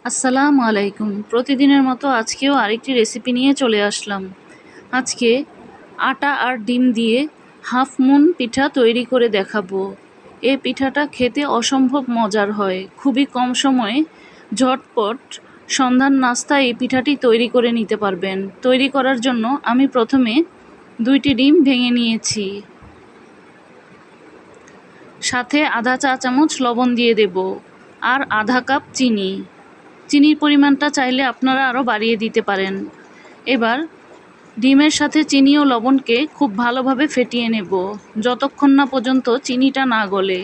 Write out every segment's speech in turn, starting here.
আসসালামু আলাইকুম। প্রতিদিনের মতো আজকেও আরেকটি রেসিপি নিয়ে চলে আসলাম। আজকে আটা আর ডিম দিয়ে হাফ মুন পিঠা তৈরি করে দেখাবো। এই পিঠাটা খেতে অসম্ভব মজার হয়। খুবই কম সময়ে ঝটপট সন্ধ্যার নাস্তায় এই পিঠাটি তৈরি করে নিতে পারবেন। তৈরি করার জন্য আমি প্রথমে 2টি ডিম ভেঙে নিয়েছি। সাথে আধা চা চামচ লবণ দিয়ে দেব আর আধা কাপ চিনি। চিনির পরিমাণটা চাইলে আপনারা আরও বাড়িয়ে দিতে পারেন। এবার ডিমের সাথে চিনি ও লবণকে খুব ভালোভাবে ফেটিয়ে নেব যতক্ষণ না পর্যন্ত চিনিটা না গলে।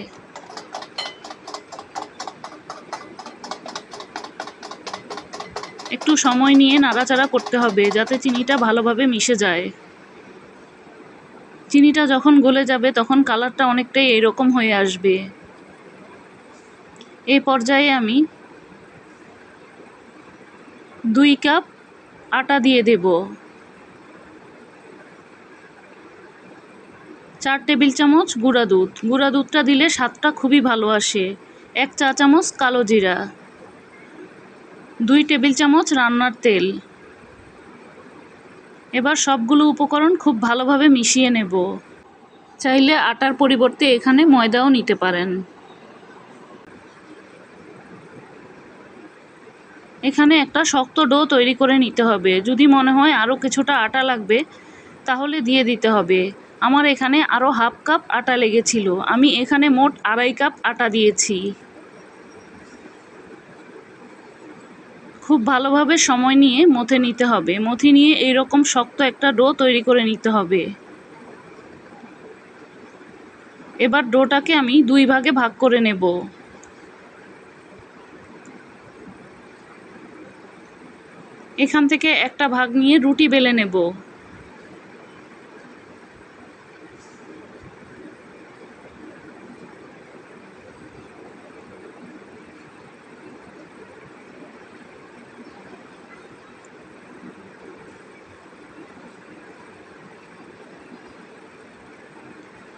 একটু সময় নিয়ে নাড়াচাড়া করতে হবে যাতে চিনিটা ভালোভাবে মিশে যায়। চিনিটা যখন গলে যাবে তখন কালারটা অনেকটাই এরকম হয়ে আসবে। এই পর্যায়ে আমি 2 কাপ আটা দিয়ে দেব, 4 টেবিল চামচ গুঁড়া দুধ। গুঁড়া দুধটা দিলে স্বাদটা খুবই ভালো আসে। 1 চা চামচ কালো জিরা, 2 টেবিল চামচ রান্নার তেল। এবার সবগুলো উপকরণ খুব ভালোভাবে মিশিয়ে নেব। চাইলে আটার পরিবর্তে এখানে ময়দাও নিতে পারেন। এখানে একটা শক্ত ডো তৈরি করে নিতে হবে। যদি মনে হয় আরও কিছুটা আটা লাগবে তাহলে দিয়ে দিতে হবে। আমার এখানে আরও হাফ কাপ আটা লেগেছিল। আমি এখানে মোট 2.5 কাপ আটা দিয়েছি। খুব ভালোভাবে সময় নিয়ে মথে নিতে হবে। মথে নিয়ে এইরকম শক্ত একটা ডো তৈরি করে নিতে হবে। এবার ডোটাকে আমি 2 ভাগে ভাগ করে নেব। এখান থেকে একটা ভাগ নিয়ে রুটি বেলে নেব।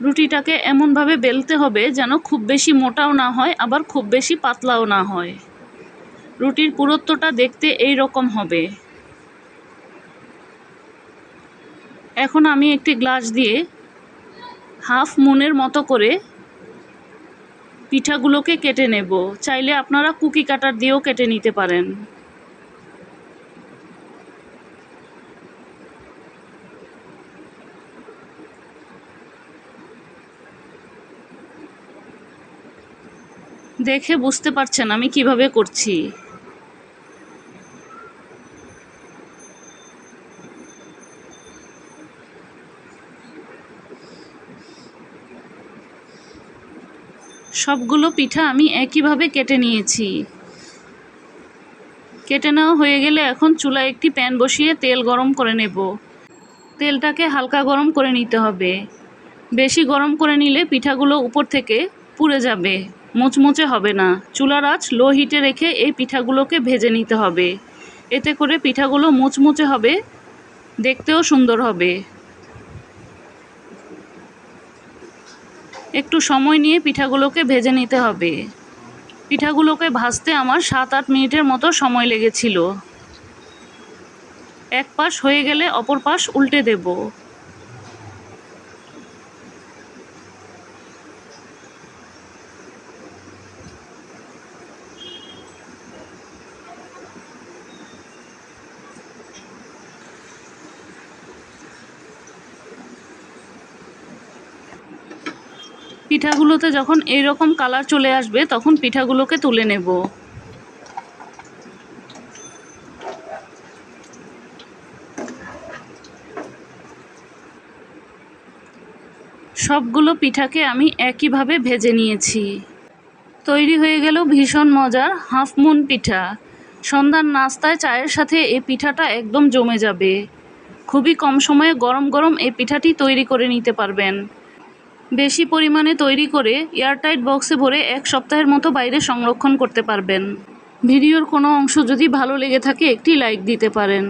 রুটিটাকে এমনভাবে বেলতে হবে যেন খুব বেশি মোটাও না হয় আবার খুব বেশি পাতলাও না হয়। রুটির পুরুত্বটা দেখতে এই রকম হবে। এখন আমি একটি গ্লাস দিয়ে হাফ মুনের মতো করে পিঠাগুলোকে কেটে নেব। চাইলে আপনারা কুকি কাটার দিয়েও কেটে নিতে পারেন। দেখে বুঝতে পারছেন আমি কিভাবে করছি। সবগুলো পিঠা আমি একইভাবে কেটে নিয়েছি। কেটে নেওয়া হয়ে গেলে এখন চুলায় একটি প্যান বসিয়ে তেল গরম করে নেব। তেলটাকে হালকা গরম করে নিতে হবে। বেশি গরম করে নিলে পিঠাগুলো উপর থেকে পুড়ে যাবে, মুচমুচে হবে না। চুলার আঁচ লো হিটে রেখে এই পিঠাগুলোকে ভেজে নিতে হবে। এতে করে পিঠাগুলো মুচমুচে হবে, দেখতেও সুন্দর হবে। একটু সময় নিয়ে পিঠাগুলোকে ভেজে নিতে হবে। পিঠাগুলোকে ভাজতে আমার 7-8 মিনিটের মতো সময় লেগেছিল। এক পাশ হয়ে গেলে অপর পাশ উল্টে দেব। পিঠাগুলোতে যখন এইরকম কালার চলে আসবে তখন পিঠাগুলোকে তুলে নেব। সবগুলো পিঠাকে আমি একইভাবে ভেজে নিয়েছি। তৈরি হয়ে গেল ভীষণ মজার হাফ মুন পিঠা। সন্ধ্যার নাস্তায় চায়ের সাথে এই পিঠাটা একদম জমে যাবে। খুবই কম সময়ে গরম গরম এই পিঠাটি তৈরি করে নিতে পারবেন। বেশি পরিমাণে তৈরি করে এয়ারটাইট বক্সে ভরে 1 সপ্তাহের মতো বাইরে সংরক্ষণ করতে পারবেন। ভিডিওর কোনো অংশ যদি ভালো লেগে থাকে একটি লাইক দিতে পারেন।